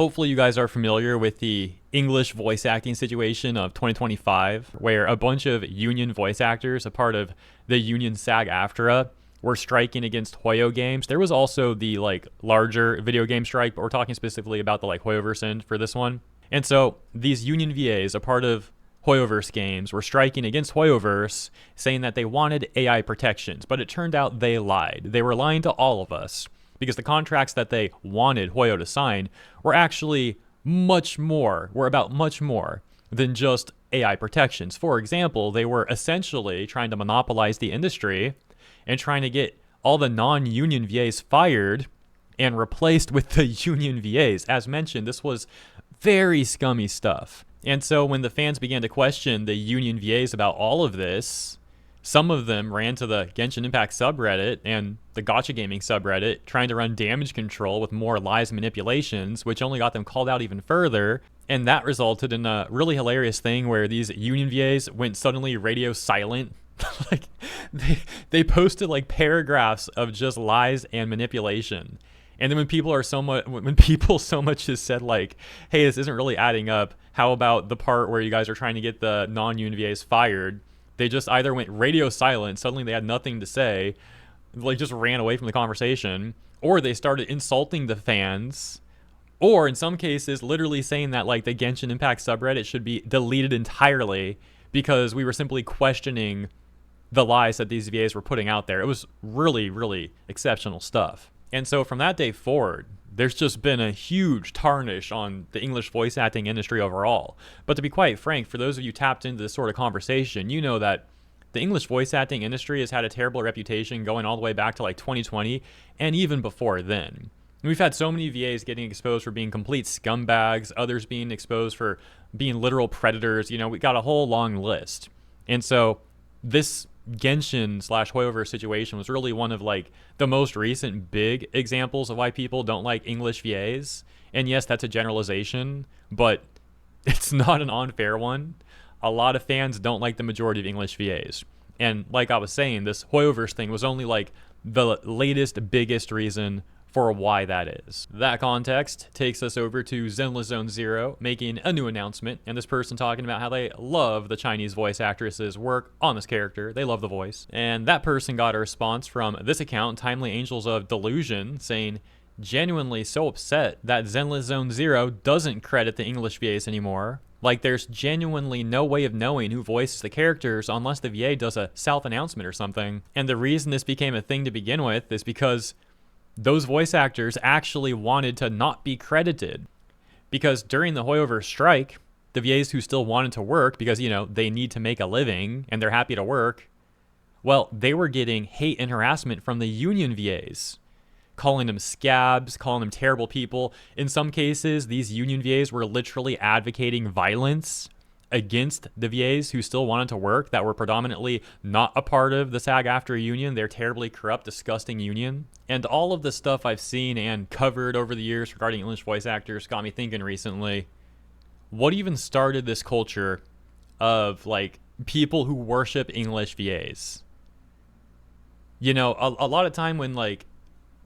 Hopefully you guys are familiar with the English voice acting situation of 2025, where a bunch of union voice actors, a part of the union SAG-AFTRA, were striking against Hoyo games. There was also the larger video game strike, but we're talking specifically about the Hoyoverse end for this one. And so these union VAs, a part of Hoyoverse games, were striking against Hoyoverse, saying that they wanted AI protections, but it turned out they lied. They were lying to all of us, because the contracts that they wanted Hoyo to sign were actually about much more than just AI protections. For example, they were essentially trying to monopolize the industry and trying to get all the non-union VAs fired and replaced with the union VAs. As mentioned, this was very scummy stuff. And so when the fans began to question the union VAs about all of this, some of them ran to the Genshin Impact subreddit and the Gacha Gaming subreddit, trying to run damage control with more lies and manipulations, which only got them called out even further. And that resulted in a really hilarious thing where these union VAs went suddenly radio silent. They posted paragraphs of just lies and manipulation. And then when people so much just said hey, this isn't really adding up, how about the part where you guys are trying to get the non-union VAs fired? They just either went radio silent, suddenly they had nothing to say, just ran away from the conversation, or they started insulting the fans, or in some cases literally saying that the Genshin Impact subreddit should be deleted entirely because we were simply questioning the lies that these VAs were putting out there. It was really, really exceptional stuff. And so from that day forward, there's just been a huge tarnish on the English voice acting industry overall. But to be quite frank, for those of you tapped into this sort of conversation, you know that the English voice acting industry has had a terrible reputation going all the way back to 2020 and even before then. We've had so many VAs getting exposed for being complete scumbags, others being exposed for being literal predators. We got a whole long list. And so this Genshin/Hoyoverse situation was really one of the most recent big examples of why people don't like English VAs. And yes, that's a generalization, but it's not an unfair one. A lot of fans don't like the majority of English VAs. And like I was saying, this Hoyoverse thing was only the latest, biggest reason for why that is. That context takes us over to Zenless Zone Zero making a new announcement, and this person talking about how they love the Chinese voice actress's work on this character. They love the voice. And that person got a response from this account, Timely Angels of Delusion, saying, genuinely so upset that Zenless Zone Zero doesn't credit the English VAs anymore. There's genuinely no way of knowing who voices the characters unless the VA does a self-announcement or something. And the reason this became a thing to begin with is because those voice actors actually wanted to not be credited. Because during the Hoyoverse strike, the VAs who still wanted to work because, they need to make a living and they're happy to work, well, they were getting hate and harassment from the union VAs, calling them scabs, calling them terrible people. In some cases, these union VAs were literally advocating violence against the VAs who still wanted to work, that were predominantly not a part of the SAG-AFTRA union. They're terribly corrupt, disgusting union. And all of the stuff I've seen and covered over the years regarding English voice actors got me thinking recently, what even started this culture of people who worship English VAs? A lot of time when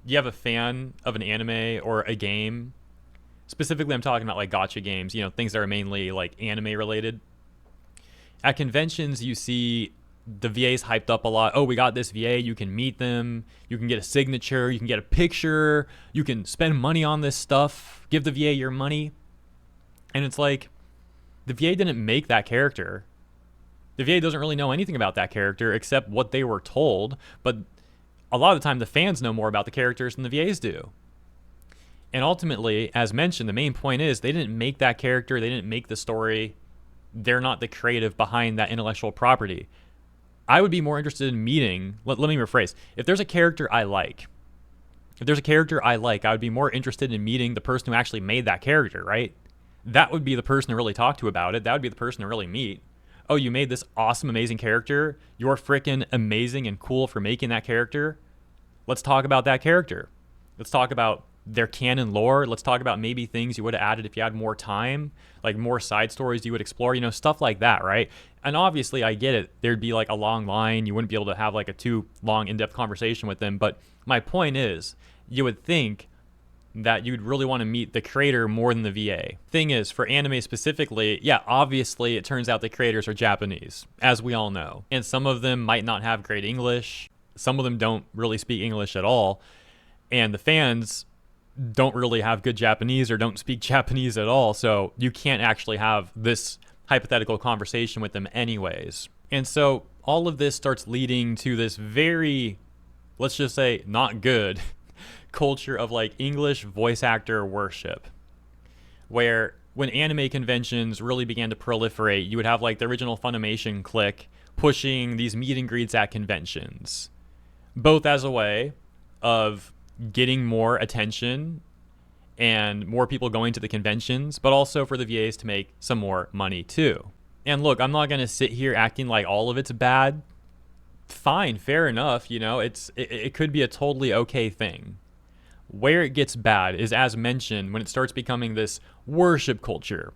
you have a fan of an anime or a game, specifically I'm talking about gacha games, things that are mainly anime related. At conventions, you see the VAs hyped up a lot. Oh, we got this VA, you can meet them, you can get a signature, you can get a picture, you can spend money on this stuff, give the VA your money. And it's the VA didn't make that character. The VA doesn't really know anything about that character except what they were told, but a lot of the time the fans know more about the characters than the VAs do. And ultimately, as mentioned, the main point is they didn't make that character, they didn't make the story, they're not the creative behind that intellectual property. I would be more interested in meeting, let me rephrase, if there's a character I like, I would be more interested in meeting the person who actually made that character, right? That would be the person to really talk to about it. That would be the person to really meet. Oh, you made this awesome, amazing character. You're freaking amazing and cool for making that character. Let's talk about that character. Let's talk about their canon lore. Let's talk about maybe things you would have added if you had more time, more side stories you would explore, stuff like that, right? And obviously, I get it. There'd be a long line. You wouldn't be able to have a too long, in-depth conversation with them. But my point is, you would think that you'd really want to meet the creator more than the VA. Thing is, for anime specifically, yeah, obviously it turns out the creators are Japanese, as we all know. And some of them might not have great English. Some of them don't really speak English at all. And the fans don't really have good Japanese or don't speak Japanese at all. So you can't actually have this hypothetical conversation with them anyways. And so all of this starts leading to this very, let's just say, not good culture of like English voice actor worship, where when anime conventions really began to proliferate, you would have like the original Funimation clique pushing these meet and greets at conventions, both as a way of getting more attention and more people going to the conventions, but also for the VAs to make some more money too. And look, I'm not going to sit here acting like all of it's bad. Fine, fair enough, you know, it could be a totally okay thing. Where it gets bad is, as mentioned, when it starts becoming this worship culture.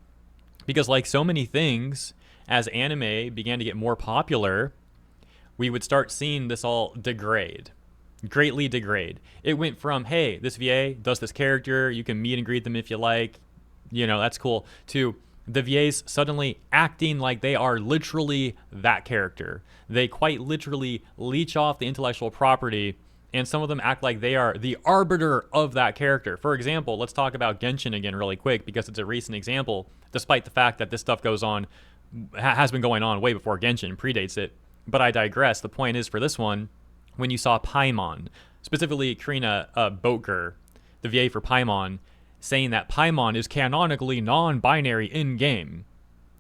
Because like so many things, as anime began to get more popular, we would start seeing this all degrade. Greatly degrade. It went from, hey, this VA does this character, you can meet and greet them if you like, you know, that's cool, to the VAs suddenly acting like they are literally that character. They quite literally leech off the intellectual property, and some of them act like they are the arbiter of that character. For example, let's talk about Genshin again really quick, because it's a recent example, despite the fact that this stuff has been going on way before Genshin, predates it. But I digress. The point is, for this one, when you saw Paimon, specifically Karina Boatger, the VA for Paimon, saying that Paimon is canonically non-binary in-game,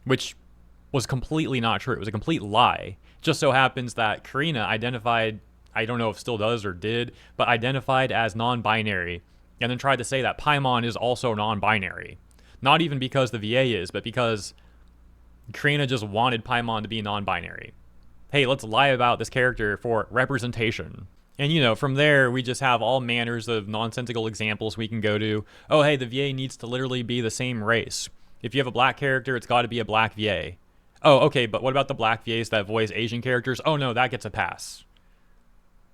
which was completely not true. It was a complete lie. Just so happens that Karina identified, I don't know if still does or did, but identified as non-binary, and then tried to say that Paimon is also non-binary. Not even because the VA is, but because Karina just wanted Paimon to be non-binary. Hey, let's lie about this character for representation. And, you know, from there, we just have all manners of nonsensical examples we can go to. Oh, hey, the VA needs to literally be the same race. If you have a black character, it's got to be a black VA. Oh, okay, but what about the black VAs that voice Asian characters? Oh, no, that gets a pass.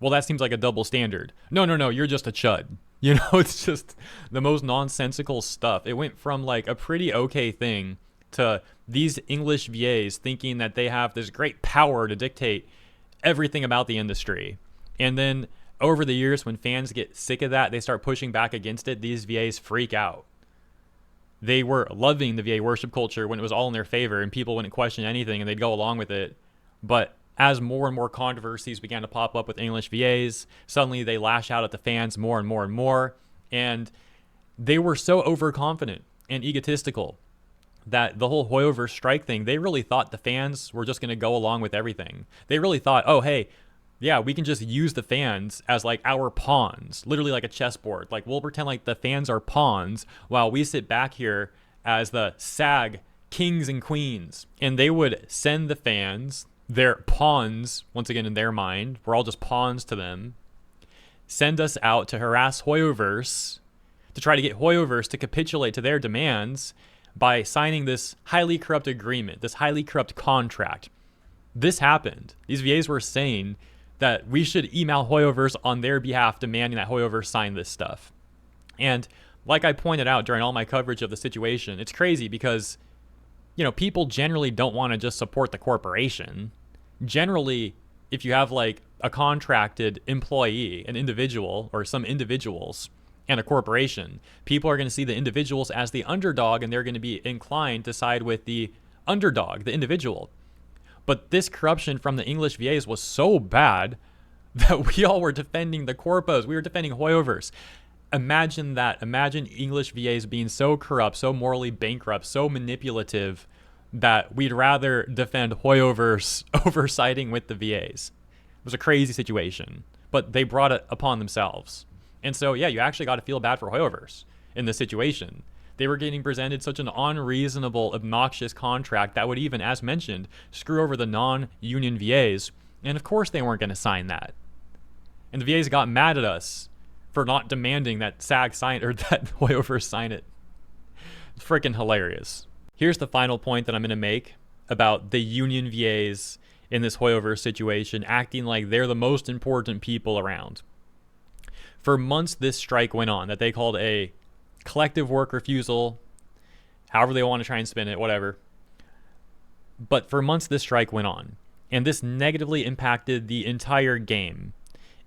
Well, that seems like a double standard. No, you're just a chud. You know, it's just the most nonsensical stuff. It went from like a pretty okay thing to these English VAs thinking that they have this great power to dictate everything about the industry. And then over the years, when fans get sick of that, they start pushing back against it. These VAs freak out. They were loving the VA worship culture when it was all in their favor and people wouldn't question anything and they'd go along with it. But as more and more controversies began to pop up with English VAs, suddenly they lash out at the fans more and more and more. And they were so overconfident and egotistical that the whole Hoyoverse strike thing, they really thought the fans were just going to go along with everything. They really thought, oh, hey, yeah, we can just use the fans as like our pawns, literally like a chessboard. Like we'll pretend like the fans are pawns while we sit back here as the SAG kings and queens. And they would send the fans, their pawns, once again in their mind, we're all just pawns to them, send us out to harass Hoyoverse, to try to get Hoyoverse to capitulate to their demands by signing this highly corrupt agreement, this highly corrupt contract. This happened. These VAs were saying that we should email Hoyoverse on their behalf, demanding that Hoyoverse sign this stuff. And like I pointed out during all my coverage of the situation, it's crazy because, you know, people generally don't want to just support the corporation. Generally, if you have like a contracted employee, an individual or some individuals, and a corporation, people are going to see the individuals as the underdog and they're going to be inclined to side with the underdog, the individual. But this corruption from the English VAs was so bad that we all were defending the corpos. We were defending Hoyoverse. Imagine that. Imagine English VAs being so corrupt, so morally bankrupt, so manipulative that we'd rather defend Hoyoverse over siding with the VAs. It was a crazy situation, but they brought it upon themselves. And so, yeah, you actually got to feel bad for Hoyoverse in this situation. They were getting presented such an unreasonable, obnoxious contract that would even, as mentioned, screw over the non-union VAs. And of course they weren't going to sign that. And the VAs got mad at us for not demanding that SAG sign or that Hoyoverse sign it. It's freaking hilarious. Here's the final point that I'm going to make about the union VAs in this Hoyoverse situation acting like they're the most important people around. For months, this strike went on that they called a collective work refusal, however they want to try and spin it, whatever. But for months, this strike went on, and this negatively impacted the entire game.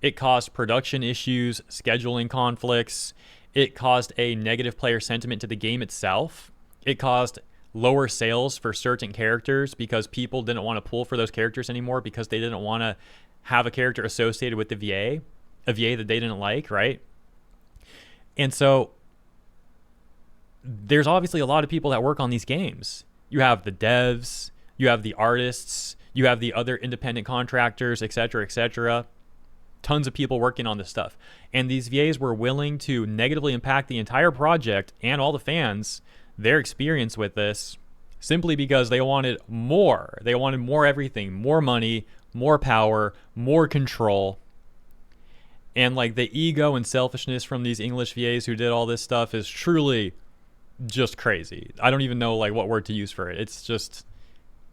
It caused production issues, scheduling conflicts. It caused a negative player sentiment to the game itself. It caused lower sales for certain characters because people didn't want to pull for those characters anymore because they didn't want to have a character associated with the VA, a VA that they didn't like, right? And so there's obviously a lot of people that work on these games. You have the devs, you have the artists, you have the other independent contractors, etc., etc. Tons of people working on this stuff. And these VAs were willing to negatively impact the entire project and all the fans, their experience with this, simply because they wanted more. They wanted more everything, more money, more power, more control. And like the ego and selfishness from these English VAs who did all this stuff is truly just crazy. I don't even know like what word to use for it. It's just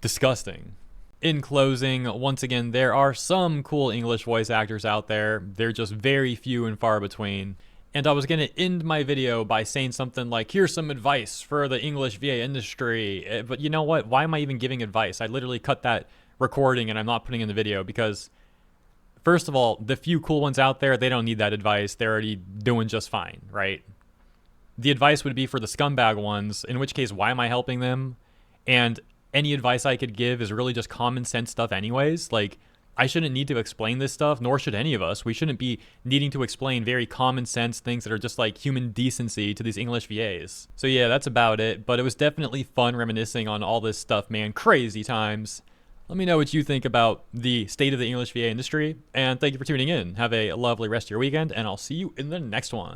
disgusting. In closing, once again, there are some cool English voice actors out there. They're just very few and far between. And I was going to end my video by saying something like, here's some advice for the English VA industry. But you know what? Why am I even giving advice? I literally cut that recording and I'm not putting in the video because, first of all, the few cool ones out there, they don't need that advice. They're already doing just fine, right? The advice would be for the scumbag ones, in which case, why am I helping them? And any advice I could give is really just common sense stuff anyways. Like, I shouldn't need to explain this stuff, nor should any of us. We shouldn't be needing to explain very common sense things that are just like human decency to these English VAs. So yeah, that's about it. But it was definitely fun reminiscing on all this stuff, man. Crazy times. Let me know what you think about the state of the English VA industry. And thank you for tuning in. Have a lovely rest of your weekend, and I'll see you in the next one.